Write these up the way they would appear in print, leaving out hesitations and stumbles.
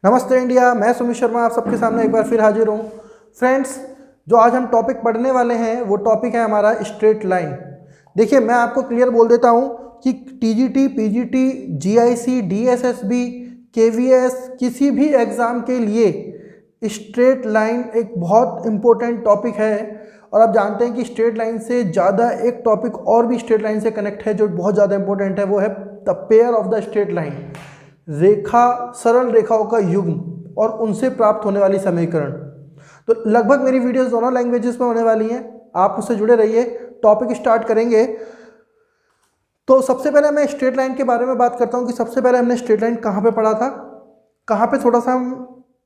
नमस्ते इंडिया, मैं सुमित शर्मा आप सबके सामने एक बार फिर हाजिर हूँ। फ्रेंड्स, जो आज हम टॉपिक पढ़ने वाले हैं वो टॉपिक है हमारा स्ट्रेट लाइन। देखिए, मैं आपको क्लियर बोल देता हूँ कि TGT, PGT, GIC, DSSB, KVS किसी भी एग्ज़ाम के लिए स्ट्रेट लाइन एक बहुत इम्पोर्टेंट टॉपिक है। और आप जानते हैं कि स्ट्रेट लाइन से ज़्यादा एक टॉपिक और भी स्ट्रेट लाइन से कनेक्ट है जो बहुत ज़्यादा इंपॉर्टेंट है, वो है the pair of the straight line. रेखा, सरल रेखाओं का युग्म और उनसे प्राप्त होने वाली समीकरण। तो लगभग मेरी वीडियोस दोनों लैंग्वेजेस में होने वाली हैं, आप उससे जुड़े रहिए। टॉपिक स्टार्ट करेंगे तो सबसे पहले मैं स्ट्रेट लाइन के बारे में बात करता हूं कि सबसे पहले हमने स्ट्रेट लाइन कहाँ पे पढ़ा था, कहाँ पे थोड़ा सा हम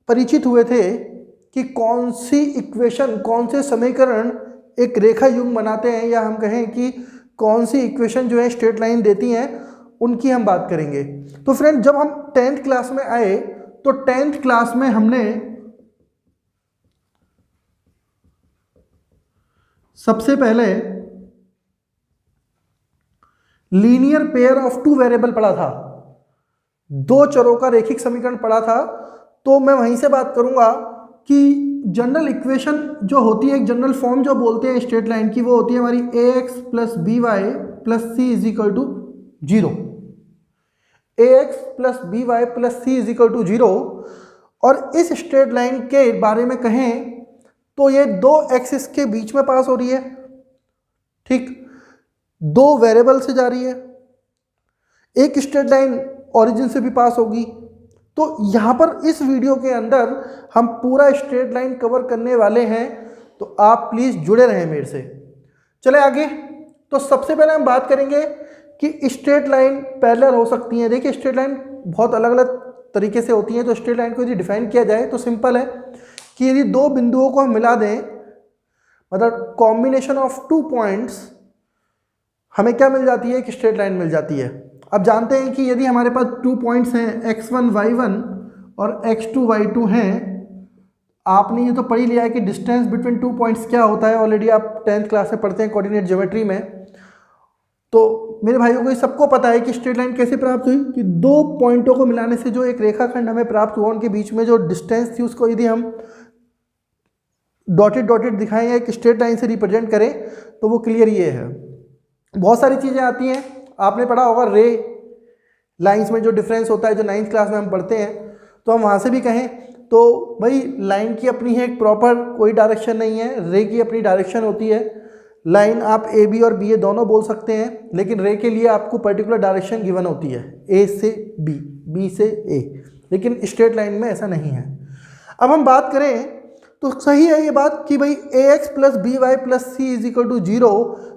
परिचित हुए थे कि कौन सी इक्वेशन, कौन से समीकरण एक रेखा युग्म बनाते हैं, या हम कहें कि कौन सी इक्वेशन जो है स्ट्रेट लाइन देती हैं, उनकी हम बात करेंगे। तो फ्रेंड, जब हम 10th क्लास में आए तो 10th क्लास में हमने सबसे पहले linear pair of two variable पढ़ा था, दो चरों का रेखिक समीकरण पढ़ा था। तो मैं वहीं से बात करूंगा कि जनरल इक्वेशन जो होती है, एक जनरल फॉर्म जो बोलते हैं स्ट्रेट लाइन की, वो होती है हमारी ax plus B Y plus C is equal to 0। ax plus B Y plus C is equal to 0। और इस स्ट्रेट लाइन के बारे में कहें तो ये दो एक्सिस के बीच में पास हो रही है, ठीक, दो वेरिएबल से जा रही है। एक स्ट्रेट लाइन ओरिजिन से भी पास होगी। तो यहाँ पर इस वीडियो के अंदर हम पूरा स्ट्रेट लाइन कवर करने वाले हैं, तो आप प्लीज़ जुड़े रहें मेरे से। चले आगे। तो सबसे पहले हम बात करेंगे कि स्ट्रेट लाइन पैरेलल हो सकती है। देखिए, स्ट्रेट लाइन बहुत अलग अलग तरीके से होती है। तो स्ट्रेट लाइन को यदि डिफाइन किया जाए तो सिंपल है कि यदि दो बिंदुओं को हम मिला दें, मतलब कॉम्बिनेशन ऑफ टू पॉइंट्स, हमें क्या मिल जाती है, एक स्ट्रेट लाइन मिल जाती है। अब जानते हैं कि यदि हमारे पास 2 पॉइंट्स हैं x1 y1 और x2 y2 हैं, आपने ये तो पढ़ ही लिया है कि डिस्टेंस बिटवीन 2 पॉइंट्स क्या होता है, ऑलरेडी आप 10th क्लास में पढ़ते हैं कोऑर्डिनेट ज्योमेट्री में। तो मेरे भाइयों को ये सबको पता है कि स्ट्रेट लाइन कैसे प्राप्त हुई, कि दो पॉइंटों को मिलाने से जो एक रेखाखंड हमें प्राप्त हुआ, उनके बीच में जो डिस्टेंस थी उसको यदि हम डॉटेड डॉटेड दिखाएं या एक स्ट्रेट लाइन से रिप्रेजेंट करें तो वो क्लियर ये है। बहुत सारी चीज़ें आती हैं, आपने पढ़ा होगा रे लाइंस में जो डिफरेंस होता है, जो 9th क्लास में हम पढ़ते हैं। तो हम वहाँ से भी कहें तो भाई लाइन की अपनी है एक प्रॉपर कोई डायरेक्शन नहीं है, रे की अपनी डायरेक्शन होती है। लाइन आप ए बी और बी ए दोनों बोल सकते हैं, लेकिन रे के लिए आपको पर्टिकुलर डायरेक्शन गिवन होती है, ए से बी, बी से ए। लेकिन स्ट्रेट लाइन में ऐसा नहीं है। अब हम बात करें तो सही है ये बात कि भाई ax plus B Y plus C is equal to 0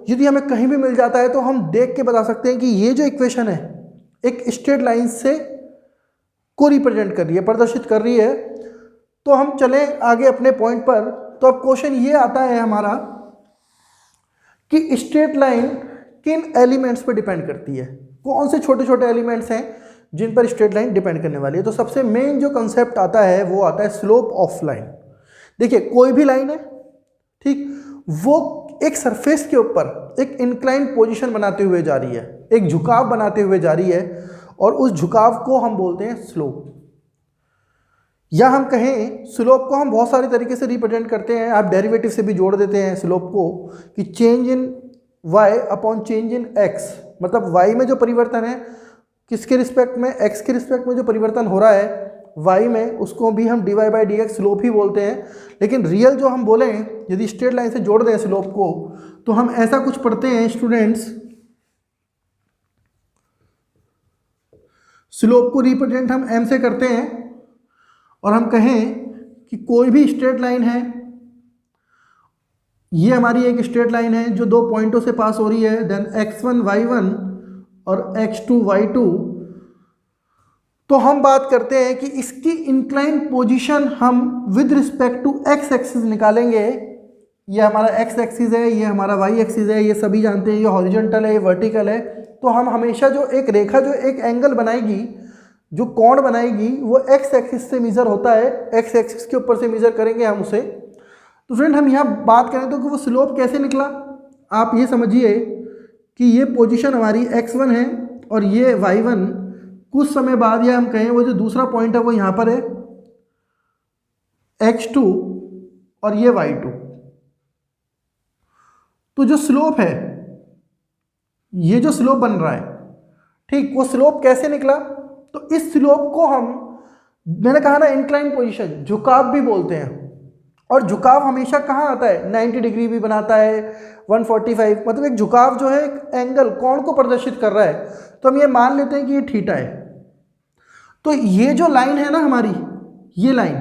यदि हमें कहीं भी मिल जाता है तो हम देख के बता सकते हैं कि ये जो इक्वेशन है एक स्ट्रेट लाइन से को रिप्रेजेंट कर रही है, प्रदर्शित कर रही है। तो हम चलें आगे अपने पॉइंट पर। तो अब क्वेश्चन ये आता है हमारा कि स्ट्रेट लाइन किन एलिमेंट्स पर डिपेंड करती है, कौन से छोटे छोटे एलिमेंट्स हैं जिन पर स्ट्रेट लाइन डिपेंड करने वाली है। तो सबसे मेन जो कंसेप्ट आता है वो आता है स्लोप ऑफ लाइन। देखिए, कोई भी लाइन है, ठीक, वो एक सरफेस के ऊपर एक इंक्लाइन पोजीशन बनाते हुए जा रही है, एक झुकाव बनाते हुए जा रही है, और उस झुकाव को हम बोलते हैं स्लोप। या हम कहें स्लोप को हम बहुत सारे तरीके से रिप्रेजेंट करते हैं। आप डेरिवेटिव से भी जोड़ देते हैं स्लोप को कि change in y upon change in x, मतलब y में जो परिवर्तन है किसके रिस्पेक्ट में, x के रिस्पेक्ट में जो परिवर्तन हो रहा है y में, उसको भी हम dy by D x slope ही बोलते हैं। लेकिन रियल जो हम बोलें, यदि स्ट्रेट लाइन से जोड़ दें स्लोप को, तो हम ऐसा कुछ पढ़ते हैं स्टूडेंट्स, स्लोप को रिप्रेजेंट हम m से करते हैं, और हम कहें कि कोई भी स्ट्रेट लाइन है, ये हमारी एक स्ट्रेट लाइन है जो दो पॉइंटों से पास हो रही है, देन x1 y1 और x2 y2। तो हम बात करते हैं कि इसकी इंक्लाइन पोजीशन हम with respect to X axis निकालेंगे। ये हमारा एक्स एक्सिस है, ये हमारा वाई एक्सिस है, ये सभी जानते हैं, ये हॉरिजॉन्टल है, ये वर्टिकल है। तो हम हमेशा जो एक रेखा जो एक एंगल बनाएगी, जो कोण बनाएगी, वो एक्स एक्सिस से मेजर होता है, एक्स एक्सिस के ऊपर से मेजर करेंगे हम उसे। तो फ्रेंड, हम यहाँ बात करें तो कि वो स्लोप कैसे निकला, आप ये समझिए कि ये पोजीशन हमारी x1 है और ये y1, कुछ समय बाद या हम कहें वो जो दूसरा पॉइंट है वो यहाँ पर है x2 और ये y2। तो जो स्लोप है, ये जो स्लोप बन रहा है, ठीक, वो स्लोप कैसे निकला? तो इस स्लोप को हम, मैंने कहा ना इंक्लाइन पोजीशन, झुकाव भी बोलते हैं। और झुकाव हमेशा कहाँ आता है? 90 डिग्री भी बनाता है, 145, मतलब एक झुकाव जो है एक एंगल, कोण को प्रदर्शित कर रहा है। तो हम ये मान लेते हैं कि ये थीटा है। तो ये जो लाइन है ना हमारी, ये लाइन,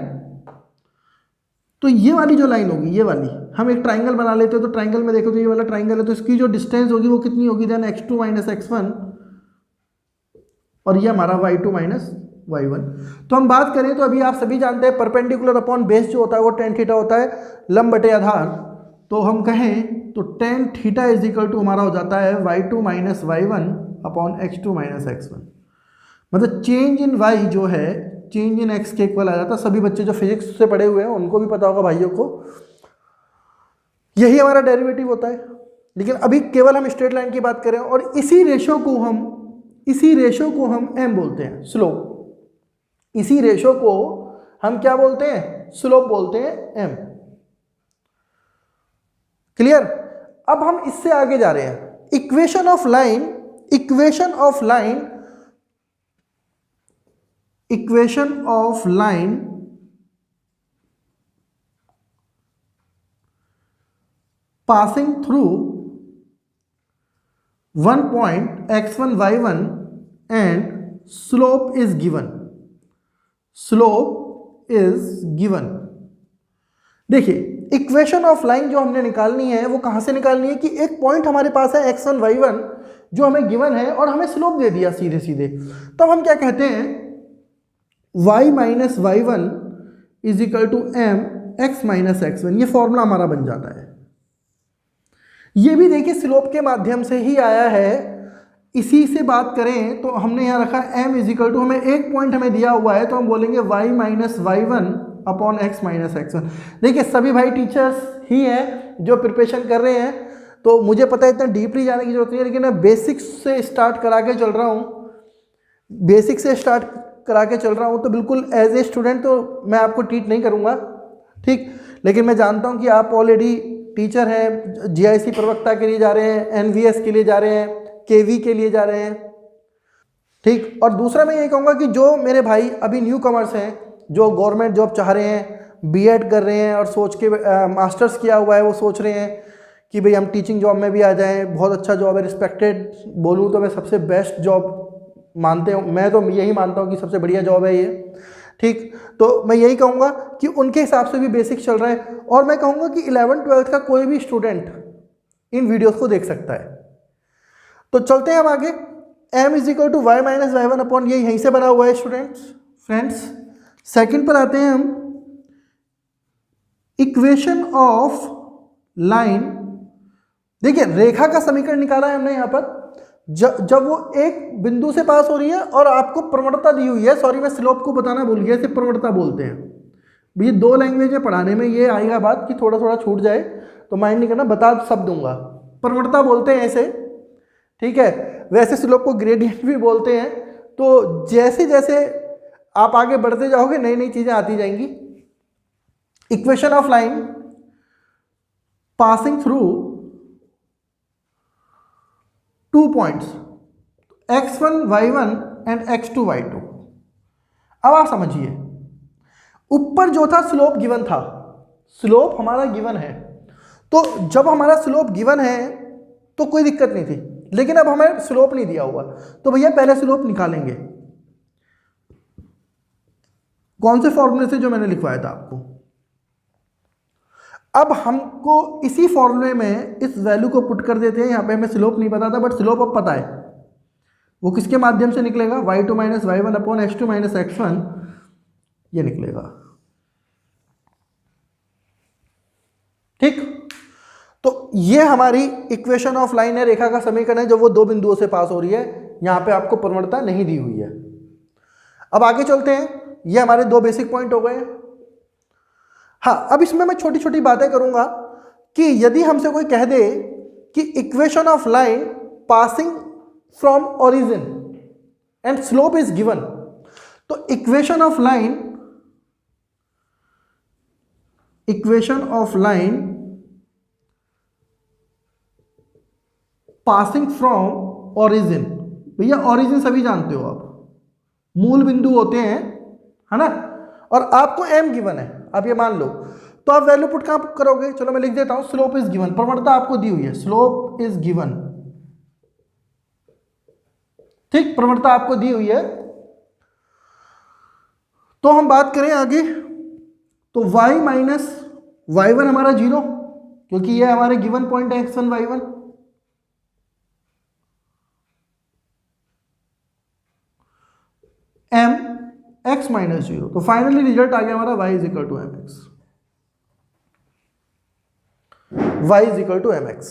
तो ये वाली जो लाइन होगी, ये वाली, हम एक ट्राइंगल बना लेते हैं। तो ट्राइंगल में देखो तो ये वाला ट्राइंगल है, तो इसकी जो डिस्टेंस होगी वो कितनी होगी? देन x2 माइनस x1, और ये हमारा y2 माइनस y1। तो हम बात करें तो अभी आप सभी जानते हैं परपेंडिकुलर अपॉन बेस जो होता है वो tan थीटा होता है, लंब बटे आधार। तो हम कहें तो tan theta is equal to हमारा हो जाता है y2 minus y1 upon x2 minus x1। मतलब चेंज इन y जो है चेंज इन x के इक्वल आ जाता है। सभी बच्चे जो फिजिक्स से पढ़े हुए हैं उनको भी पता होगा, भाइयों को, यही हमारा डेरिवेटिव होता है। लेकिन अभी केवल हम स्ट्रेट लाइन की बात करें, और इसी रेशो को हम m बोलते हैं, स्लोप। इसी रेशो को हम क्या बोलते हैं? स्लोप बोलते हैं, m। क्लियर? अब हम इससे आगे जा रहे हैं। Equation of line passing through one point x1 y1 and slope is given। देखिए, इक्वेशन ऑफ लाइन जो हमने निकालनी है वो कहां से निकालनी है? कि एक पॉइंट हमारे पास है x1 y1 जो हमें गिवन है, और हमें स्लोप दे दिया सीधे सीधे। तब हम क्या कहते हैं? y minus y1 is equal to m x minus x1। ये फॉर्मूला हमारा बन जाता है। ये भी देखिए स्लोप के माध्यम से ही आया है। इसी से बात करें तो हमने यहाँ रखा m इज इक्वल टू, हमें एक पॉइंट हमें दिया हुआ है तो हम बोलेंगे y minus y1 upon x minus x1। देखिए सभी भाई टीचर्स ही हैं जो प्रिपरेशन कर रहे हैं, तो मुझे पता है इतना डीपली जाने की जरूरत नहीं है, लेकिन मैं बेसिक्स से स्टार्ट करा के चल रहा हूँ। तो बिल्कुल एज ए स्टूडेंट तो मैं आपको ट्रीट नहीं करूँगा, ठीक, लेकिन मैं जानता हूँ कि आप ऑलरेडी टीचर हैं, जीआईसी प्रवक्ता के लिए जा रहे हैं, एनवीएस के लिए जा रहे हैं, केवी के लिए जा रहे हैं, ठीक। और दूसरा मैं ये कहूँगा कि जो मेरे भाई अभी न्यू कमर्स हैं, जो गवर्नमेंट जॉब चाह रहे हैं, बीएड कर रहे हैं और सोच के मास्टर्स किया हुआ है, वो सोच रहे हैं कि भाई हम टीचिंग जॉब में भी आ जाएं, बहुत अच्छा जॉब है, रिस्पेक्टेड बोलूँ तो मैं सबसे बेस्ट जॉब मानते हूँ, मैं तो यही मानता हूँ कि सबसे बढ़िया जॉब है ये, ठीक। तो मैं यही कहूँगा कि उनके हिसाब से भी बेसिक चल रहा है, और मैं कहूँगा कि 11th-12th का कोई भी स्टूडेंट इन वीडियोस को देख सकता है। तो चलते हैं हम आगे। m is equal to Y minus Y one upon, ये यहीं से बना हुआ है फ्रेंड्स। सेकंड पर आते हैं हम, इक्वेशन ऑफ लाइन। देखिए रेखा का समीकरण निकाला है हमने यहाँ पर, जब वो एक बिंदु से पास हो रही है और आपको प्रवणता दी हुई है, सॉरी मैं स्लोप को बताना भूल गया, इसे प्रवणता बोलते हैं। ये दो लैंग्वेज है पढ़ाने में, ये आएगा बात कि थोड़ा थोड़ा छूट जाए तो माइंड नहीं करना, बता सब दूंगा। प्रवणता बोलते हैं ऐसे, ठीक है। वैसे स्लोप को ग्रेडियंट भी बोलते हैं। तो जैसे जैसे आप आगे बढ़ते जाओगे नई नई चीजें आती जाएंगी। Equation of line passing through 2 points x1 y1 and x2 y2। अब आप समझिए, ऊपर जो था स्लोप गिवन था, स्लोप हमारा गिवन है, तो जब हमारा स्लोप गिवन है तो कोई दिक्कत नहीं थी, लेकिन अब हमें स्लोप नहीं दिया हुआ, तो भैया पहले स्लोप निकालेंगे। कौन से फॉर्मूले से? जो मैंने लिखवाया था आपको। अब हमको इसी फॉर्मूले में इस वैल्यू को पुट कर देते हैं। यहाँ पे हमें स्लोप नहीं पता था, बट स्लोप अब पता है। वो किसके माध्यम से निकलेगा? y2 minus Y one upon x2 minus x1, ये निकलेगा, ठीक। तो ये हमारी इक्वेशन ऑफ लाइन है, रेखा का समीकरण है, जो वो दो बिंदुओं से पास हो रही है। यहाँ पे आपको प्रवणता नहीं दी हुई है। अब आगे चलते हैं, ये हमारे दो बेसिक पॉइंट हो गए। हाँ, अब इसमें मैं छोटी छोटी बातें करूंगा कि यदि हमसे कोई कह दे कि equation of line passing from origin and slope is given, तो equation of line equation of line passing from origin. भैया ओरिजिन सभी जानते हो आप, मूल बिंदु होते हैं, है ना, और आपको m गिवन है, आप ये मान लो, तो आप वैल्यू पुट कहां करोगे? चलो मैं लिख देता हूं, स्लोप इज गिवन, प्रवणता आपको दी हुई है, स्लोप इज गिवन, ठीक, प्रवणता आपको दी हुई है। तो हम बात करें आगे, तो y माइनस y1 हमारा 0, क्योंकि ये हमारे गिवन पॉइंट है x1 y1, m x minus 0, तो फाइनली रिजल्ट आ गया हमारा y is equal to M X, y is equal to M X.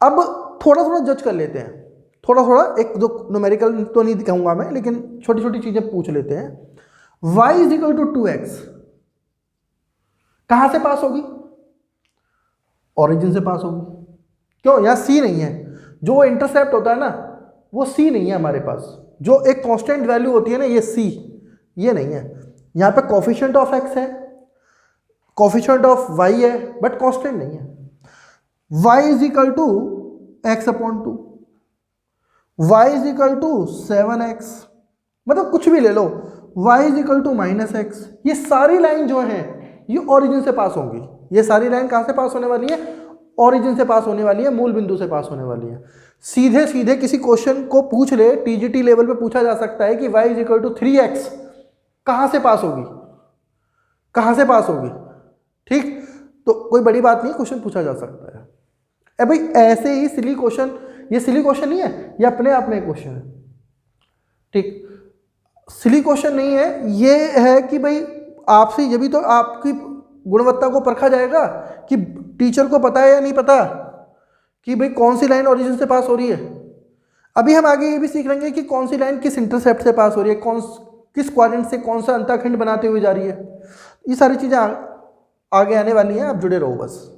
अब थोड़ा थोड़ा जज कर लेते हैं, थोड़ा थोड़ा, एक दो न्यूमेरिकल तो नहीं दिखाऊंगा मैं, लेकिन छोटी छोटी चीजें पूछ लेते हैं। y is equal to 2x कहां से पास होगी? ओरिजिन से पास होगी। क्यों? यहां c नहीं है, जो इंटरसेप्ट होता है ना वो c नहीं है हमारे पास, जो एक कांस्टेंट वैल्यू होती है ना, ये c, ये नहीं है। यहां पे कोफिशिएंट ऑफ x है, कोफिशिएंट ऑफ y है, बट कांस्टेंट नहीं है। y is equal to x upon 2, y is equal to 7x, मतलब कुछ भी ले लो, y is equal to minus x। ये सारी लाइन जो है ये ओरिजिन से पास होंगी। ये सारी लाइन कहां से पास होने वाली है? ओरिजिन से पास होने वाली है, मूल बिंदु से पास होने वाली है। सीधे सीधे किसी क्वेश्चन को पूछ ले, टीजीटी लेवल पे पूछा जा सकता है कि y is equal to 3x कहां से पास होगी, कहां से पास होगी, ठीक, तो कोई बड़ी बात नहीं, क्वेश्चन पूछा जा सकता है। ए भाई ऐसे ही सिली क्वेश्चन, ये सिली क्वेश्चन नहीं है, ये अपने आप में क्वेश्चन है, ठीक, सिली क्वेश्चन नहीं है, ये है कि भाई आपसे ये भी तो आपकी गुणवत्ता को परखा जाएगा कि टीचर को पता है या नहीं पता कि भाई कौन सी लाइन ओरिजिन से पास हो रही है। अभी हम आगे ये भी सीख लेंगे कि कौन सी लाइन किस इंटरसेप्ट से पास हो रही है, किस क्वाड्रेंट से कौन सा अंतःखंड बनाते हुए जा रही है। ये सारी चीजें आगे आने वाली हैं, आप जुड़े रहो बस,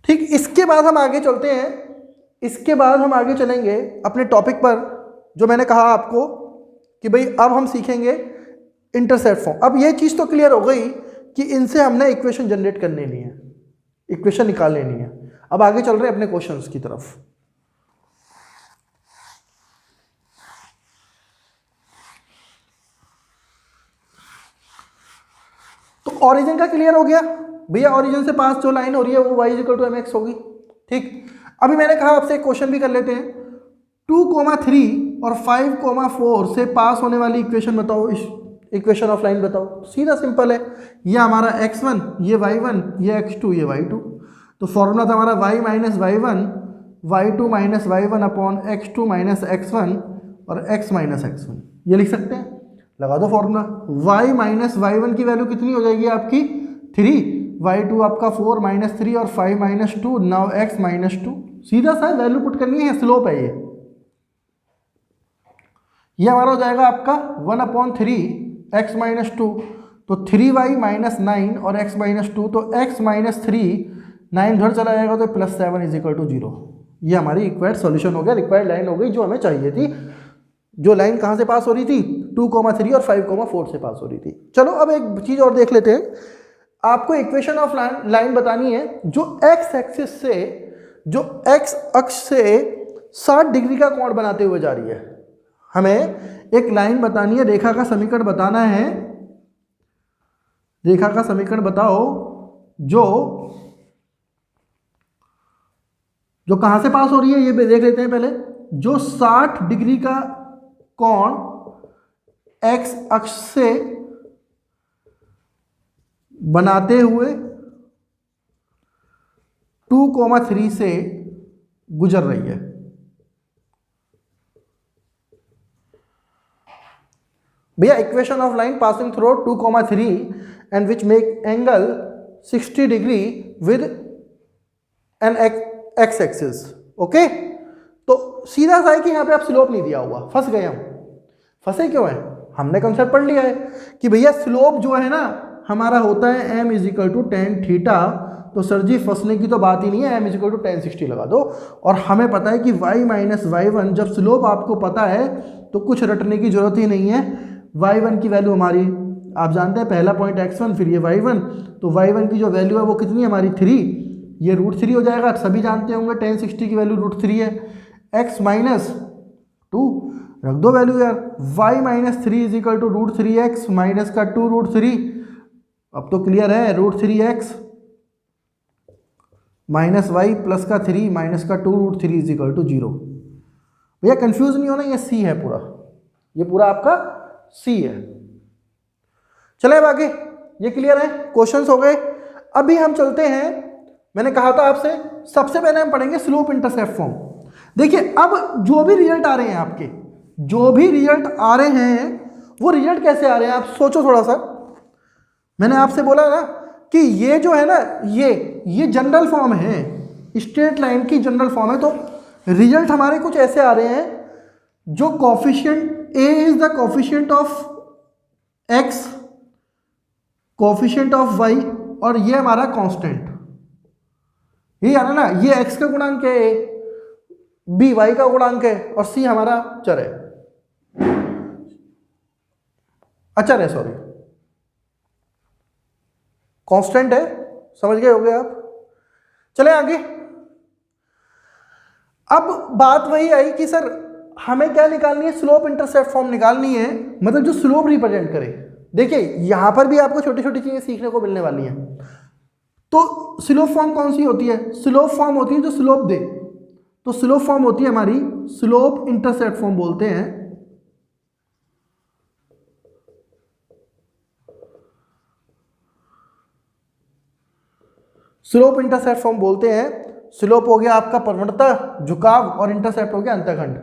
ठीक। इसके बाद हम आगे चलते हैं, इसके बाद हम आगे चलेंगे अपने टॉपिक पर, जो मैंने कहा आपको कि भाई अब हम सीखेंगे इंटरसेप्ट फॉर्म। अब ये चीज़ तो क्लियर हो गई कि इनसे हमने इक्वेशन जनरेट कर लेनी है, इक्वेशन निकाल लेनी है। अब आगे चल रहे हैं अपने क्वेश्चंस की तरफ। तो ओरिजिन का क्लियर हो गया भैया, ओरिजिन से पास जो लाइन हो रही है वो y इक्वल टू mx होगी, ठीक। अभी मैंने कहा आपसे एक क्वेश्चन भी कर लेते हैं, 2,3 और 5,4 से पास होने वाली इक्वेशन बताओ, इक्वेशन ऑफ लाइन बताओ। सीधा सिंपल है, ये हमारा x1, ये y1, ये x2, ये y2। तो फॉर्मूला था हमारा y minus y1, y2 minus y1 upon x2 minus x1 और x माइनस x1, ये लिख सकते हैं। लगा दो फॉर्मूला, y माइनस y1 की वैल्यू कितनी हो जाएगी आपकी 3, y2 आपका 4 माइनस 3 और 5 माइनस 2, नाउ x माइनस 2। सीधा सा वैल्यू पुट करनी है, स्लोप है ये हमारा हो जाएगा आपका 1/3 x माइनस 2, तो 3y माइनस 9 और x माइनस 2, तो x माइनस 3, 9 घर चला जाएगा तो +7 इज इक्वल टू 0। ये हमारी रिक्वायर्ड सॉल्यूशन हो गया, रिक्वायर्ड लाइन हो गई जो हमें चाहिए थी। जो लाइन कहाँ से पास हो रही थी? 2,3 और 5,4 से पास हो रही थी। चलो अब एक चीज़ और देख लेते हैं, आपको इक्वेशन ऑफ लाइन बतानी है जो x एक्सिस से, जो x अक्ष से 60 डिग्री का कोण बनाते हुए जा रही है। हमें एक लाइन बतानी है, रेखा का समीकरण बताना है, रेखा का समीकरण बताओ जो कहां से पास हो रही है, ये देख लेते हैं पहले। जो 60 डिग्री का कोण x अक्ष से बनाते हुए 2,3 से गुजर रही है। भैया equation of line passing through 2,3 and which make angle 60 degree with an X axis, okay. तो सीधा सा है कि यहाँ पे आप स्लोप नहीं दिया हुआ, फंस गए हम। फंसे क्यों हैं? हमने कंसेप्ट पढ़ लिया है कि भैया स्लोप जो है ना हमारा होता है m is equal to tan theta. तो सर जी फंसने की तो बात ही नहीं है, m is equal to tan 60 लगा दो। और हमें पता है कि y माइनस y1, जब स्लोप आपको पता है तो कुछ रटने की जरूरत ही नहीं है। y1 की वैल्यू हमारी आप जानते हैं पहला पॉइंट x1 फिर ये y1, तो y1 की जो वैल्यू है वो कितनी है हमारी 3, ये √3 हो जाएगा। सभी जानते होंगे tan 60 की वैल्यू √3 है। x माइनस 2 रख दो वैल्यू यार, y minus 3 is equal to √3x minus का 2√3। अब तो क्लियर है, √3x माइनस वाई प्लस का 3 माइनस का 2√3 इज इक्वल टू 0। भैया कंफ्यूज नहीं होना, ये सी है पूरा, ये पूरा आपका सी है। चले अब आगे, ये क्लियर है, क्वेश्चंस हो गए। अभी हम चलते हैं, मैंने कहा था आपसे सबसे पहले हम पढ़ेंगे स्लोप इंटरसेप्ट फॉर्म। देखिए अब जो भी रिजल्ट आ रहे हैं आपके, जो भी रिजल्ट आ रहे हैं वो रिजल्ट कैसे आ रहे हैं आप सोचो थोड़ा सा। मैंने आपसे बोला ना कि ये जो है ना ये जनरल फॉर्म है, स्ट्रेट लाइन की जनरल फॉर्म है। तो रिजल्ट हमारे कुछ ऐसे आ रहे हैं जो coefficient A is the coefficient of X, coefficient of Y, और ये हमारा कांस्टेंट, ये आ रहा ना, ये एक्स का गुणांक है, बी वाई का गुणांक है, और सी हमारा चर है, अचर है, सॉरी कांस्टेंट है। समझ गए होगे आप। चले आगे। अब बात वही आई कि सर हमें क्या निकालनी है, स्लोप इंटरसेप्ट फॉर्म निकालनी है, मतलब जो स्लोप रिप्रेजेंट करे। देखिए यहां पर भी आपको छोटी छोटी चीजें सीखने को मिलने वाली हैं। तो स्लोप फॉर्म कौन सी होती है, स्लोप फॉर्म होती है जो स्लोप दे, तो स्लोप फॉर्म होती है हमारी स्लोप इंटरसेप्ट फॉर्म बोलते हैं। स्लोप इंटरसेप्ट फॉर्म बोलते हैं। स्लोप हो गया आपका प्रवणता, झुकाव, और इंटरसेप्ट हो गया अंतखंड।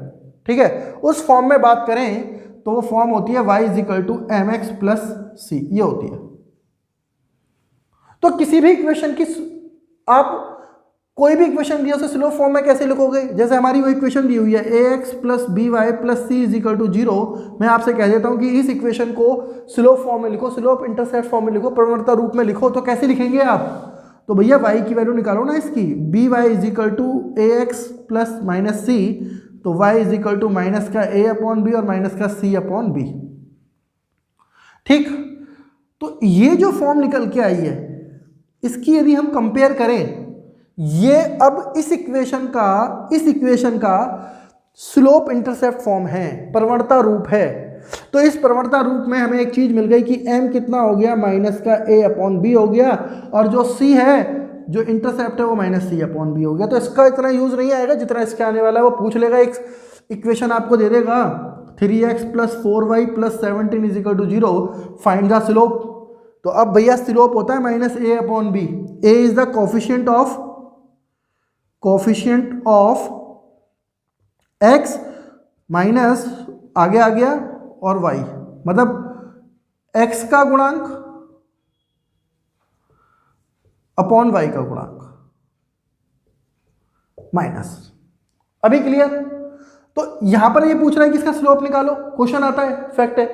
ठीक है, उस फॉर्म में बात करें तो वो फॉर्म होती है y is equal to mx plus C, ये होती है। तो किसी भी इक्वेशन की आप कोई भी इक्वेशन दिया उसे स्लोप फॉर्म में कैसे लिखोगे, जैसे हमारी वो इक्वेशन दी हुई है ax plus by plus C is equal to 0। मैं आपसे कह देता हूं कि इस इक्वेशन को स्लोप फॉर्म में लिखो, स्लोप इंटरसेप्ट फॉर्म में लिखो, प्रवणता रूप में लिखो, तो कैसे लिखेंगे आप, तो भैया y की वैल्यू निकालो ना इसकी, by is equal to ax plus minus C, तो y is equal to minus का a अपॉन बी और माइनस का c अपॉन बी। ठीक, तो ये जो फॉर्म निकल के आई है इसकी यदि हम कंपेयर करें, ये अब इस इक्वेशन का स्लोप इंटरसेप्ट फॉर्म है, प्रवणता रूप है। तो इस प्रवणता रूप में हमें एक चीज मिल गई कि m कितना हो गया, माइनस का a अपॉन बी हो गया, और जो c है, जो इंटरसेप्ट है, वो माइनस सी अपॉन बी हो गया। तो इसका इतना यूज नहीं आएगा जितना इसके आने वाला है। वो पूछ लेगा, एक इक्वेशन आपको दे देगा 3x plus 4y plus 17 is equal to 0, find the slope. तो अब भैया स्लोप होता है minus a upon B. a is the coefficient of x minus आगे आ गया और y, मतलब x का गुणांक अपॉन y का गुणांक माइनस। अभी क्लियर। तो यहां पर ये पूछ रहा है कि इसका स्लोप निकालो, क्वेश्चन आता है, फैक्ट है।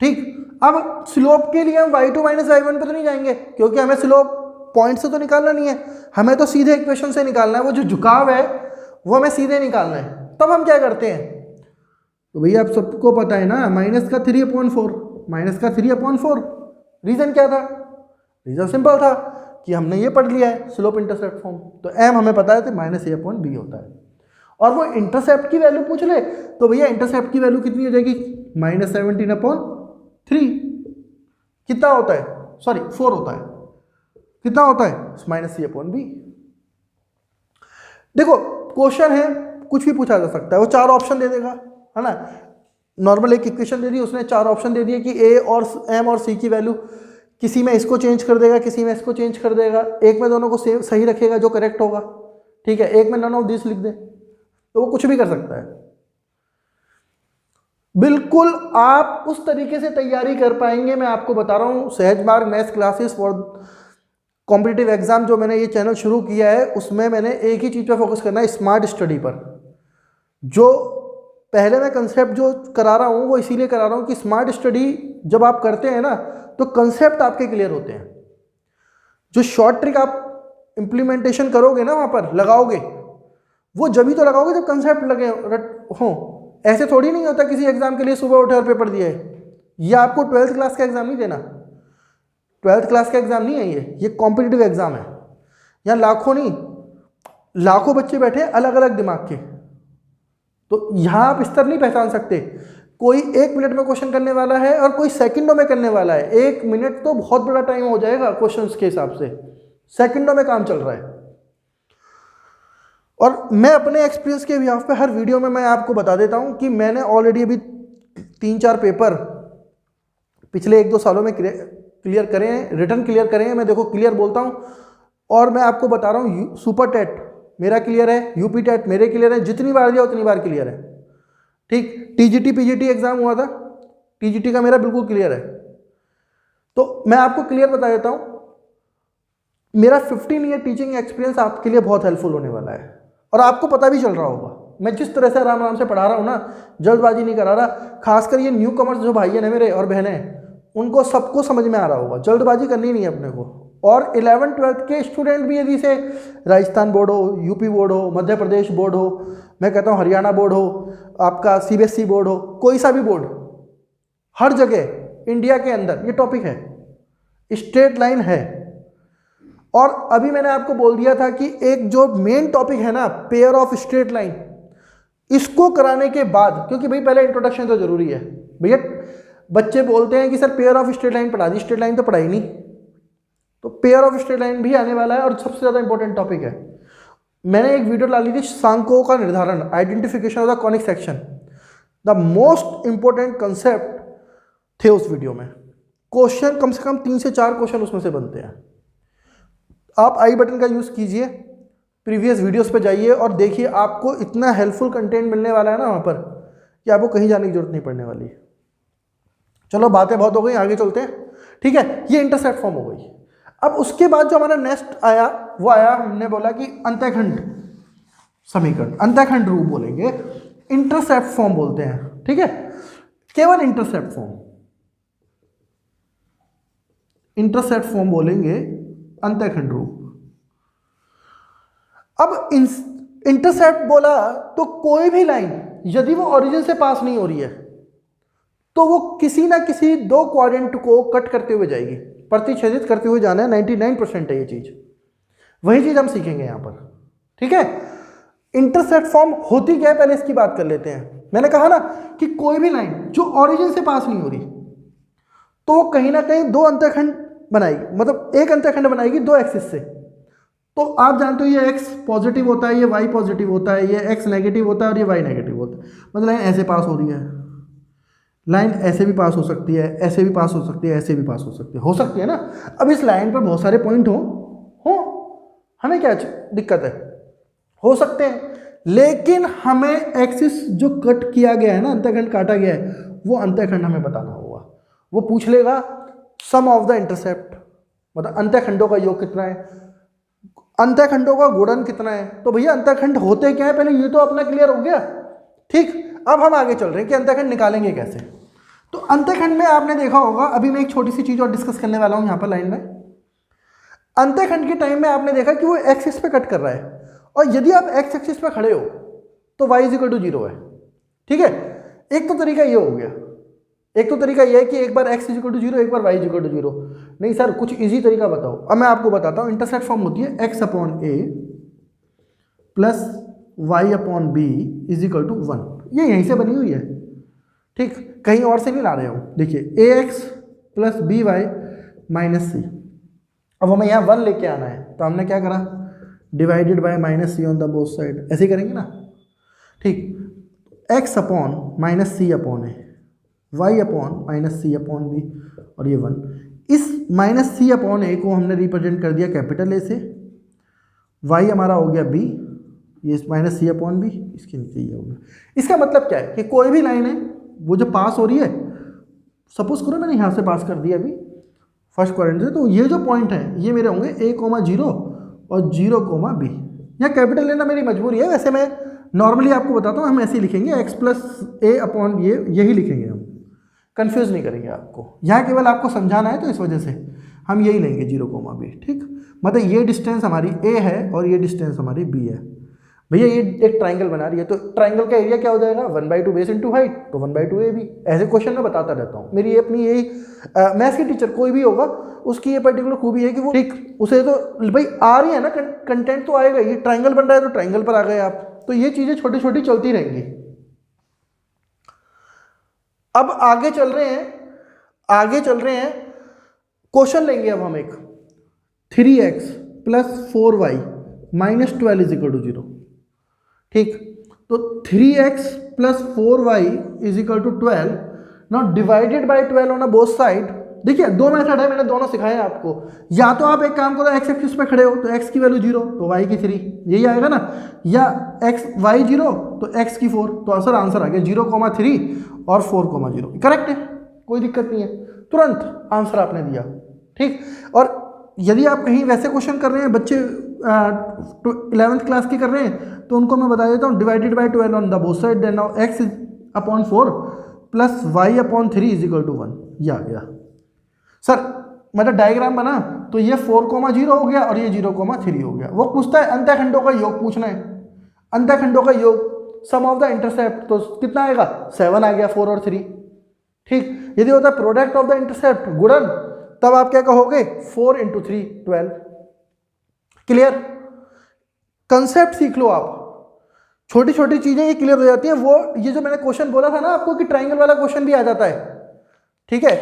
ठीक, अब स्लोप के लिए हम y2 माइनस y1 पे तो नहीं जाएंगे, क्योंकि हमें स्लोप पॉइंट से तो निकालना नहीं है, हमें तो सीधे इक्वेशन से निकालना है। वो जो झुकाव है वो हमें सीधे निकालना है। तब हम क्या करते हैं, तो भैया आप सबको पता है ना, माइनस का 3/4, माइनस का 3/4। रीजन क्या था, रीजन सिंपल था कि हमने ये पढ़ लिया है स्लोप इंटरसेप्ट फॉर्म, तो m हमें पता है तो माइनस a अपॉन बी होता है। और वो इंटरसेप्ट की वैल्यू पूछ ले, तो भैया इंटरसेप्ट की वैल्यू कितनी हो जाएगी, माइनस 17/3। कितना होता है, सॉरी 4 होता है, कितना होता है, माइनस c अपॉन बी। देखो क्वेश्चन है, कुछ भी पूछा जा सकता है, वो 4 ऑप्शन दे देगा, है ना। नॉर्मल एक इक्वेशन दे दी, उसने 4 ऑप्शन दे दिए कि a और m और c की वैल्यू, किसी में इसको चेंज कर देगा, किसी में इसको चेंज कर देगा, एक में दोनों को सही रखेगा जो करेक्ट होगा, ठीक है, एक में नन ऑफ दिस लिख दे, तो वो कुछ भी कर सकता है। बिल्कुल आप उस तरीके से तैयारी कर पाएंगे, मैं आपको बता रहा हूँ। सहज मार्ग maths classes for competitive exam जो मैंने ये चैनल शुरू किया है, उसमें मैंने एक ही चीज़ पर फोकस करना है, स्मार्ट स्टडी पर। जो पहले मैं कंसेप्ट जो करा रहा हूँ वो इसीलिए करा रहा हूँ कि स्मार्ट स्टडी जब आप करते हैं ना, तो कंसेप्ट आपके क्लियर होते हैं। जो शॉर्ट ट्रिक आप इम्प्लीमेंटेशन करोगे ना, वहाँ पर लगाओगे, वो जब ही तो लगाओगे जब कंसेप्ट लगे हों। ऐसे थोड़ी नहीं होता किसी एग्जाम के लिए सुबह उठे और पेपर दिए, ये आपको 12th क्लास का एग्जाम नहीं देना, 12th क्लास का एग्जाम नहीं है ये कॉम्पिटिटिव एग्जाम है। यहाँ लाखों नहीं, लाखों बच्चे बैठे हैं अलग अलग दिमाग के, तो यहाँ आप स्तर नहीं पहचान सकते। कोई 1 मिनट में क्वेश्चन करने वाला है और कोई सेकंडों में करने वाला है। 1 मिनट तो बहुत बड़ा टाइम हो जाएगा क्वेश्चंस के हिसाब से, सेकंडों में काम चल रहा है। और मैं अपने एक्सपीरियंस के बिहाफ पे हर वीडियो में मैं आपको बता देता हूँ कि मैंने ऑलरेडी अभी 3-4 पेपर पिछले 1-2 सालों में क्लियर करे हैं, रिटर्न क्लियर करे हैं। मैं देखो क्लियर बोलता हूँ और मैं आपको बता रहा हूँ सुपर टेट मेरा क्लियर है, यूपी टेट मेरे क्लियर है, जितनी बार दिया उतनी बार क्लियर है। ठीक, टीजीटी पीजीटी एग्जाम हुआ था, टीजीटी का मेरा बिल्कुल क्लियर है। तो मैं आपको क्लियर बता देता हूँ, मेरा 15 ईयर टीचिंग एक्सपीरियंस आपके लिए बहुत हेल्पफुल होने वाला है और आपको पता भी चल रहा होगा मैं जिस तरह से आराम आराम से पढ़ा रहा हूँ ना, जल्दबाजी नहीं करा रहा। खासकर ये न्यू कमर्स जो भाई हैं मेरे और बहनें, उनको सबको समझ में आ रहा होगा, जल्दबाजी करनी नहीं है अपने को। और 11th-12th के स्टूडेंट भी यदि से राजस्थान बोर्ड हो, यूपी बोर्ड हो, मध्य प्रदेश बोर्ड हो, मैं कहता हूँ हरियाणा बोर्ड हो, आपका सीबीएसई बोर्ड हो, कोई सा भी बोर्ड, हर जगह इंडिया के अंदर ये टॉपिक है, स्ट्रेट लाइन है। और अभी मैंने आपको बोल दिया था कि एक जो मेन टॉपिक है ना, पेयर ऑफ स्ट्रेट लाइन, इसको कराने के बाद, क्योंकि भाई पहले इंट्रोडक्शन तो जरूरी है भैया। बच्चे बोलते हैं कि sir pair of straight line पढ़ा दी, स्ट्रेट लाइन तो पढ़ाई नहीं, तो पेयर ऑफ स्ट्रेट लाइन भी आने वाला है और सबसे ज़्यादा इंपॉर्टेंट टॉपिक है। मैंने एक वीडियो डाली थी सांकों का निर्धारण, identification of the conic section, the most important concept थे उस वीडियो में। क्वेश्चन कम से कम 3 से 4 क्वेश्चन उसमें से बनते हैं। आप आई बटन का यूज़ कीजिए, प्रीवियस वीडियोस पे जाइए और देखिए, आपको इतना हेल्पफुल कंटेंट मिलने वाला है ना वहाँ पर कि आपको कहीं जाने की जरूरत नहीं पड़ने वाली। चलो बातें बहुत हो गई, आगे चलते हैं। ठीक है, ये इंटरसेप्ट फॉर्म हो गई। अब उसके बाद जो हमारा नेक्स्ट आया वो आया, हमने बोला कि अंतःखंड समीकरण, अंतःखंड रूप बोलेंगे, इंटरसेप्ट फॉर्म बोलते हैं। ठीक है, केवल इंटरसेप्ट फॉर्म, इंटरसेप्ट फॉर्म बोलेंगे, अंतःखंड रूप। अब इंटरसेप्ट बोला तो कोई भी लाइन यदि वो ओरिजिन से पास नहीं हो रही है तो वो किसी ना किसी 2 क्वाड्रेंट को कट करते हुए जाएगी, प्रतिच्छेदित करते हुए जाना है। 99% है ये चीज, वही चीज हम सीखेंगे यहां पर। ठीक है, इंटरसेप्ट फॉर्म होती क्या है पहले इसकी बात कर लेते हैं। मैंने कहा ना कि कोई भी लाइन जो ओरिजिन से पास नहीं हो रही तो वो कहीं ना कहीं 2 अंतःखंड बनाएगी, मतलब एक अंतःखंड बनाएगी 2 एक्सिस से। तो आप जानते हो ये x पॉजिटिव होता है, ये y पॉजिटिव होता है, ये x नेगेटिव होता है और ये y नेगेटिव होता है। मतलब लाइन ऐसे पास हो रही है, लाइन ऐसे भी पास हो सकती है, ऐसे भी पास हो सकती है, ऐसे भी पास हो सकती है ना। अब इस लाइन पर बहुत सारे पॉइंट हो हमें क्या दिक्कत है, हो सकते हैं, लेकिन हमें एक्सिस जो कट किया गया है ना, अंतःखंड काटा गया है, वो अंतःखंड हमें बताना होगा। वो पूछ लेगा सम ऑफ द इंटरसेप्ट, मतलब अंतःखंडों का योग कितना है, अंतःखंडों का गुणन कितना है। तो भैया अंतःखंड होते क्या है, पहले ये तो अपना क्लियर हो गया। ठीक, अब हम आगे चल रहे हैं कि अंतःखंड निकालेंगे कैसे। तो अंतःखंड में आपने देखा होगा, अभी मैं एक छोटी सी चीज और डिस्कस करने वाला हूं यहाँ पर लाइन में। अंतःखंड के टाइम में आपने देखा कि वो एक्सिस पे कट कर रहा है, और यदि आप एक्स एक्सिस पे खड़े हो तो y = 0 है। ठीक है, एक तो तरीका ये हो गया, एक तो तरीका ये है कि एक बार x = 0, एक बार y = 0। नहीं सर, कुछ इजी तरीका बताओ। अब मैं आपको बताता हूँ। इंटरसेप्ट फॉर्म होती है x/a प्लस y/b = 1। ये यहीं से बनी हुई है, ठीक, कहीं और से नहीं ला रहे हो। देखिए ax plus by minus c। अब हमें यहाँ 1 लेके आना है, तो हमने क्या करा, divided by -c on the both side, ऐसे करेंगे ना। ठीक, x/-c/a, y/-c/b और ये 1। इस -c/a को हमने रिप्रेजेंट कर दिया कैपिटल A से, y हमारा हो गया b, ये -c/b, इसके नीचे ये हो गया। इसका मतलब क्या है कि कोई भी लाइन है वो जो पास हो रही है, सपोज करो मैंने यहाँ से पास कर दिया अभी फर्स्ट क्वाड्रेंट से, तो ये जो पॉइंट है ये मेरे होंगे a,0 और 0,b। यहाँ कैपिटल लेना मेरी मजबूरी है, वैसे मैं नॉर्मली आपको बताता हूँ, हम ऐसे ही लिखेंगे x + a/, यही लिखेंगे, हम कंफ्यूज नहीं करेंगे आपको। यहाँ केवल आपको समझाना है, तो इस वजह से हम यही लेंगे 0,b। ठीक, मतलब ये डिस्टेंस हमारी a है और ये डिस्टेंस हमारी b है। भैया ये एक ट्राइंगल बना रही है, तो ट्राइंगल का एरिया क्या हो जाएगा 1/2 बेस इंटू हाइट, तो 1/2 ए बी। ऐसे क्वेश्चन मैं बताता रहता हूँ, मेरी ये अपनी यही मैथ्स की टीचर कोई भी होगा उसकी ये पर्टिकुलर खूबी है कि वो ठीक उसे तो भाई आ रही है ना, कंटेंट तो आएगा, ये ट्राइंगल बन रहा है तो ट्राइंगल पर आ गए आप, तो ये चीजें छोटी छोटी चलती रहेंगी। अब आगे चल रहे हैं, क्वेश्चन लेंगे अब हम एक 3x + 4y - 12 = 0। ठीक, तो 3x + 4y = 12। Now divided by 12 on both side. देखिए दो मेथड है, मैंने दोनों सिखाए हैं आपको। या तो आप एक काम करो, x एक्सिस पे खड़े हो तो x की वैल्यू 0 तो y की 3, यही आएगा ना, या y 0 तो x की 4, तो आंसर आ गया 0,3 और 4,0। करेक्ट है, कोई दिक्कत नहीं है, तुरंत आंसर आपने दिया। ठीक, और यदि आप कहीं वैसे क्वेश्चन कर रहे हैं, बच्चे 11th क्लास की कर रहे हैं, तो उनको मैं बता देता हूँ, divided by 12 on the both side, then now x/4 + y/3 = 1। ये आ गया सर, मतलब डायग्राम बना तो ये 4,0 हो गया और ये 0,3 हो गया। वो पूछता है अंतःखंडों का योग पूछना है, अंतःखंडों का योग, सम ऑफ द इंटरसेप्ट, तो कितना आएगा 7 आ गया, 4 और 3। ठीक, यदि होता है प्रोडक्ट ऑफ द इंटरसेप्ट गुणन, तब आप क्या कहोगे 4 × 3 12। क्लियर, कंसेप्ट सीख लो आप, छोटी छोटी चीजें ये क्लियर हो जाती हैं। वो ये जो मैंने क्वेश्चन बोला था ना आपको कि ट्राइंगल वाला क्वेश्चन भी आ जाता है, ठीक है,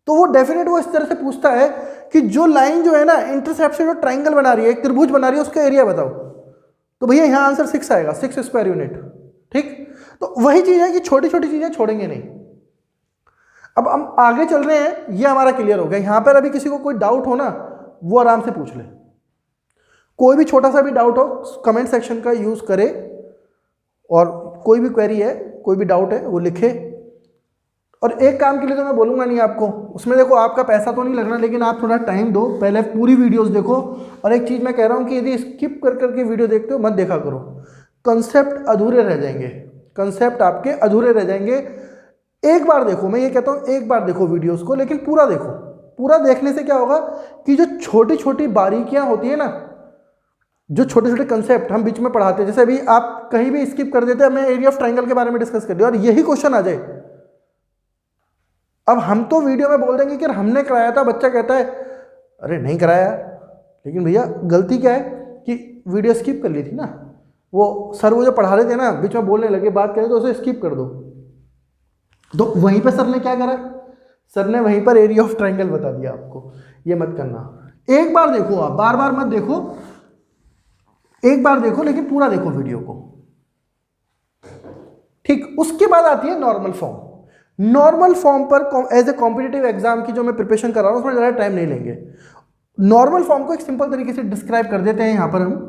तो वो डेफिनेट वो इस तरह से पूछता है कि जो लाइन जो है ना इंटरसेप्ट से जो ट्राइंगल बना रही है, एक त्रिभुज बना रही है, उसका एरिया बताओ, तो भैया यहाँ आंसर 6 आएगा, 6 स्क्वायर यूनिट। ठीक, तो वही चीज है कि छोटी छोटी चीजें छोड़ेंगे नहीं। अब हम आगे चल रहे हैं, ये हमारा क्लियर हो गया। यहां पर अभी किसी को कोई डाउट हो ना, वो आराम से पूछ ले, कोई भी छोटा सा भी डाउट हो कमेंट सेक्शन का यूज करे, और कोई भी क्वेरी है, कोई भी डाउट है वो लिखे। और एक काम के लिए तो मैं बोलूंगा नहीं आपको, उसमें देखो आपका पैसा तो नहीं लगना, लेकिन आप थोड़ा टाइम दो, पहले पूरी वीडियोस देखो। और एक चीज मैं कह रहा हूं कि यदि स्किप कर करके वीडियो देखते हो मत देखा करो, कंसेप्ट अधूरे रह जाएंगे, कंसेप्ट आपके अधूरे रह जाएंगे। एक बार देखो, मैं ये कहता हूं एक बार देखो वीडियोस को, लेकिन पूरा देखो। पूरा देखने से क्या होगा कि जो छोटी छोटी बारीकियां होती है ना, जो छोटे छोटे कंसेप्ट हम बीच में पढ़ाते हैं, जैसे अभी आप कहीं भी स्किप कर देते हैं, हमने एरिया ऑफ ट्राइंगल के बारे में डिस्कस कर दिया और यही क्वेश्चन आ जाए, अब हम तो वीडियो में बोल देंगे कि हमने कराया था, बच्चा कहता है अरे नहीं कराया, लेकिन भैया गलती क्या है कि वीडियो स्किप कर ली थी ना, वो सर वो जो पढ़ा रहे थे ना, बीच में बोलने लगे, बात करें तो उसे स्किप कर दो। तो वहीं पर सर ने क्या करा, सर ने वहीं पर एरिया ऑफ ट्राइंगल बता दिया आपको। ये मत करना, एक बार देखो, आप बार बार मत देखो, एक बार देखो, लेकिन पूरा देखो वीडियो को। ठीक, उसके बाद आती है नॉर्मल फॉर्म। नॉर्मल फॉर्म पर एज ए कॉम्पिटिटिव एग्जाम की जो मैं प्रिपरेशन कर रहा हूं, उसमें ज़्यादा टाइम नहीं लेंगे। नॉर्मल फॉर्म को एक सिंपल तरीके से डिस्क्राइब कर देते हैं यहां पर हम।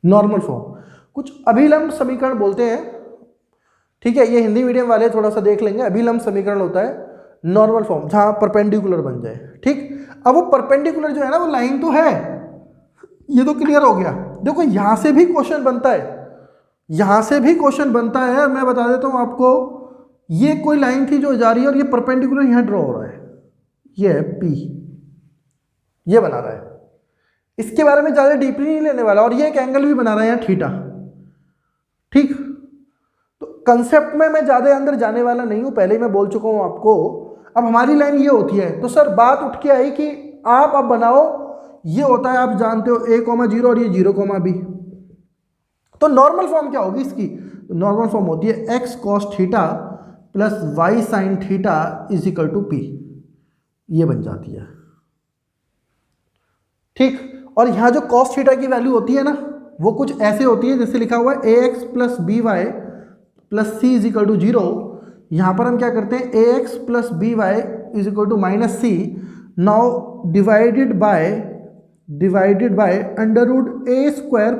नॉर्मल फॉर्म कुछ अभिलंब समीकरण बोलते हैं, ठीक है, ये हिंदी मीडियम वाले थोड़ा सा देख लेंगे। अभिलंब समीकरण होता है नॉर्मल फॉर्म, जहां परपेंडिकुलर बन जाए। ठीक, अब वो परपेंडिकुलर जो है ना, वो लाइन तो है, ये तो क्लियर हो गया। देखो यहां से भी क्वेश्चन बनता है, यहां से भी क्वेश्चन बनता है। मैं बता देता हूं आपको, ये कोई लाइन थी जो जा रही है और ये परपेंडिकुलर यहां ड्रॉ हो रहा है, ये है पी, ये बना रहा है, इसके बारे में ज्यादा डीपली नहीं लेने वाला। और ये एक एंगल भी बना रहा है यहाँ थीटा। ठीक, तो कंसेप्ट में मैं ज्यादा अंदर जाने वाला नहीं हूं, पहले ही मैं बोल चुका हूं आपको। अब हमारी लाइन ये होती है, तो सर बात उठ के आई कि आप अब बनाओ, ये होता है आप जानते हो a,0 और ये 0,b। तो नॉर्मल फॉर्म क्या होगी इसकी, नॉर्मल फॉर्म होती है x cos theta plus y sin theta = p, ये बन जाती है। ठीक, और यहां जो cos थीटा की वैल्यू होती है ना, वो कुछ ऐसे होती है, जैसे लिखा हुआ है ax plus by plus c = 0। यहां पर हम क्या करते हैं, ax plus by = -c, now divided by √a²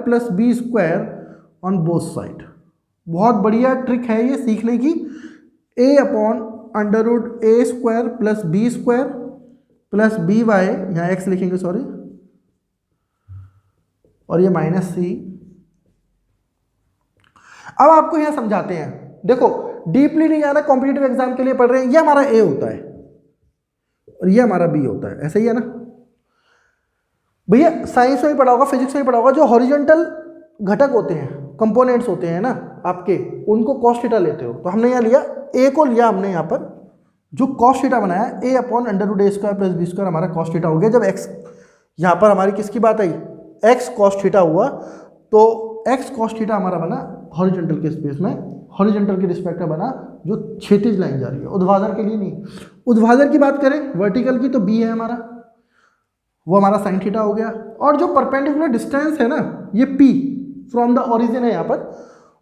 plus b² on both side. बहुत बढ़िया ट्रिक है ये सीखने की, a/√a² plus b² plus by, यहाँ x लिखेंगे सॉरी, और ये -c। अब आपको यहां समझाते हैं, देखो डीपली नहीं जाना, कॉम्पिटिटिव एग्जाम के लिए पढ़ रहे हैं। ये हमारा a होता है और ये हमारा b होता है, ऐसे ही है ना। भैया साइंस में ही पढ़ा होगा, फिजिक्स में ही पढ़ा होगा, जो हॉरिजॉन्टल घटक होते हैं, कंपोनेंट्स होते हैं ना आपके, उनको कॉस थीटा लेते हो। तो हमने यहाँ लिया ए को, लिया हमने यहाँ पर जो कॉस थीटा बनाया ए अपॉन अंडर रूट ए स्क्वायर प्लस बी स्क्वायर हमारा कॉस थीटा हो गया। जब एक्स यहाँ पर हमारी किसकी बात आई, एक्स कॉस थीटा हुआ, तो एक्स कॉस थीटा हमारा बना हॉरिजॉन्टल के स्पेस में, हॉरिजॉन्टल के रिस्पेक्ट में बना जो क्षैतिज लाइन जा रही है, ऊर्ध्वाधर के लिए नहीं। ऊर्ध्वाधर की बात करें वर्टिकल की तो बी है हमारा, वो हमारा साइन थीटा हो गया। और जो परपेंडिकुलर डिस्टेंस है ना ये पी फ्रॉम द ओरिजिन है यहाँ पर,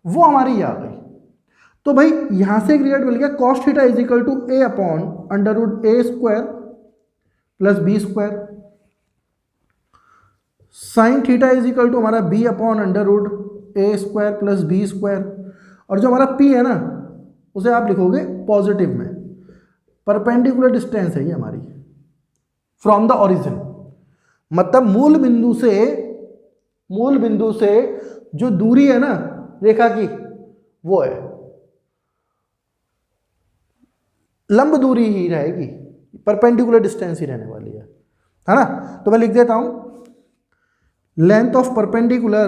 वो हमारी ये आ गई। तो भाई यहाँ से एक रिजल्ट मिल गया, cos theta is equal to A upon under root A square plus B square, sine theta is equal to हमारा बी अपॉन अंडर रूट ए स्क्वायर प्लस बी स्क्वायर, और जो हमारा पी है ना उसे आप लिखोगे पॉजिटिव में, परपेंडिकुलर डिस्टेंस है ये हमारी फ्रॉम द ओरिजिन, मतलब मूल बिंदु से जो दूरी है ना रेखा की वो है, लंब दूरी ही रहेगी, परपेंडिकुलर डिस्टेंस ही रहने वाली है ना। तो मैं लिख देता हूं length of perpendicular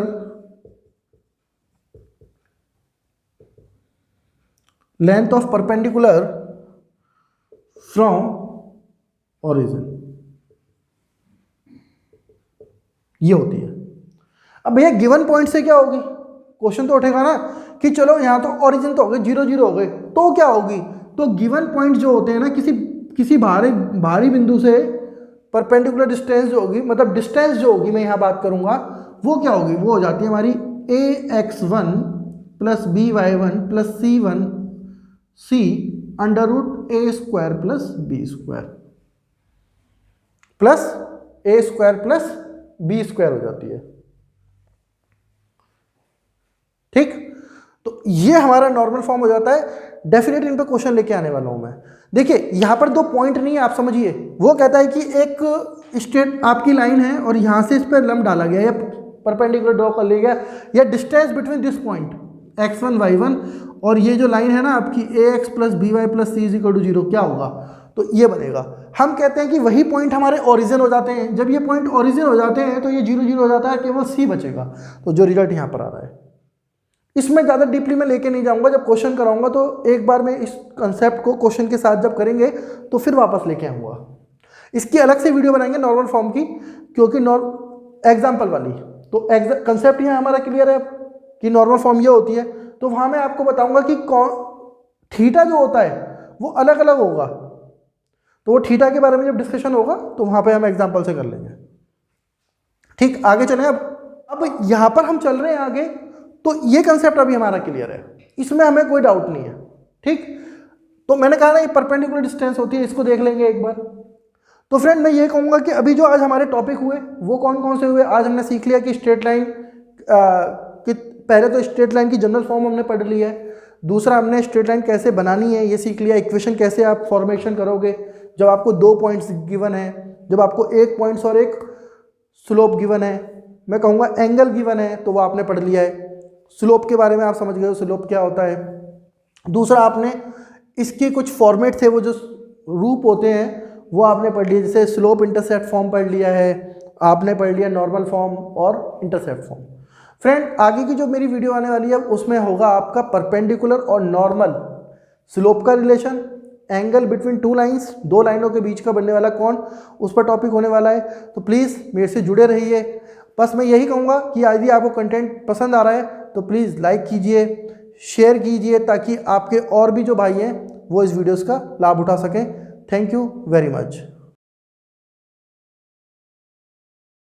from origin, ये होती है। अब भैया गिवन पॉइंट से क्या होगी, क्वेश्चन तो उठेगा ना कि चलो यहाँ तो ओरिजिन तो हो गए, 0 0 हो गए, तो क्या होगी, तो गिवन पॉइंट जो होते हैं ना किसी भारी बिंदु से परपेंडिकुलर डिस्टेंस जो होगी, मतलब डिस्टेंस जो होगी मैं यहाँ बात करूँगा, वो क्या होगी, वो हो जाती है हमारी ax1 plus by1 plus c under root A square plus B square plus a square plus B square हो जाती है। ठीक, तो ये हमारा नॉर्मल फॉर्म हो जाता है। डेफिनेटली इन पर क्वेश्चन लेके आने वाला हूं मैं। देखिए यहां पर 2 पॉइंट नहीं है, आप समझिए। वो कहता है कि एक स्ट्रेट आपकी लाइन है और यहां से इस पर लंब डाला गया या परपेंडिकुलर ड्रॉ कर लिया गया, या distance between this point x1 y1 और ये जो लाइन है ना आपकी ax plus B Y plus C is equal to 0, क्या होगा, तो ये बनेगा। हम कहते हैं कि वही पॉइंट हमारे ओरिजिन हो जाते हैं। जब ये पॉइंट ओरिजिन हो जाते हैं तो ये 0 0 हो जाता है, केवल सी बचेगा। तो जो रिजल्ट यहाँ पर आ रहा है, इसमें ज़्यादा डीपली मैं लेके नहीं जाऊंगा, जब क्वेश्चन कराऊंगा तो एक बार मैं इस कंसेप्ट को क्वेश्चन के साथ जब करेंगे तो फिर वापस लेके आऊँगा। इसकी अलग से वीडियो बनाएंगे नॉर्मल फॉर्म की, क्योंकि एग्जाम्पल वाली। तो कंसेप्ट यहाँ हमारा क्लियर है कि नॉर्मल फॉर्म ये होती है। तो वहाँ मैं आपको बताऊंगा कि थीटा जो होता है वो अलग अलग होगा, तो वो थीटा के बारे में जब डिस्कशन होगा तो वहाँ पे हम एग्जांपल से कर लेंगे। ठीक, आगे चलें। अब यहाँ पर हम चल रहे हैं आगे, तो ये कंसेप्ट अभी हमारा क्लियर है, इसमें हमें कोई डाउट नहीं है। ठीक, तो मैंने कहा ना ये परपेंडिकुलर डिस्टेंस होती है, इसको देख लेंगे एक बार। तो फ्रेंड मैं ये कहूँगा कि अभी जो आज हमारे टॉपिक हुए वो कौन कौन से हुए। आज हमने सीख लिया कि स्ट्रेट लाइन कि पहले तो स्ट्रेट लाइन की जनरल फॉर्म हमने पढ़ ली है। दूसरा हमने स्ट्रेट लाइन कैसे बनानी है ये सीख लिया। इक्वेशन कैसे आप फॉर्मेशन करोगे जब आपको 2 पॉइंट्स गिवन है, जब आपको 1 पॉइंट्स और एक स्लोप गिवन है। मैं कहूँगा एंगल गिवन है तो वो आपने पढ़ लिया है। स्लोप के बारे में आप समझ गए, स्लोप क्या होता है। दूसरा आपने इसके कुछ फॉर्मेट थे, वो जो रूप होते हैं वो आपने पढ़ लिया, जैसे स्लोप इंटरसेप्ट फॉर्म पढ़ लिया है आपने, पढ़ लिया नॉर्मल फॉर्म और इंटरसेप्ट फॉर्म। फ्रेंड आगे की जो मेरी वीडियो आने वाली है उसमें होगा आपका परपेंडिकुलर और नॉर्मल स्लोप का रिलेशन, एंगल बिटवीन 2 लाइंस, 2 लाइनों के बीच का बनने वाला कोण, उस पर टॉपिक होने वाला है। तो प्लीज़ मेरे से जुड़े रहिए। बस मैं यही कहूँगा कि यदि आपको कंटेंट पसंद आ रहा है तो प्लीज़ लाइक कीजिए, शेयर कीजिए, ताकि आपके और भी जो भाई हैं वो इस वीडियोज़ का लाभ उठा सकें। Thank you very much.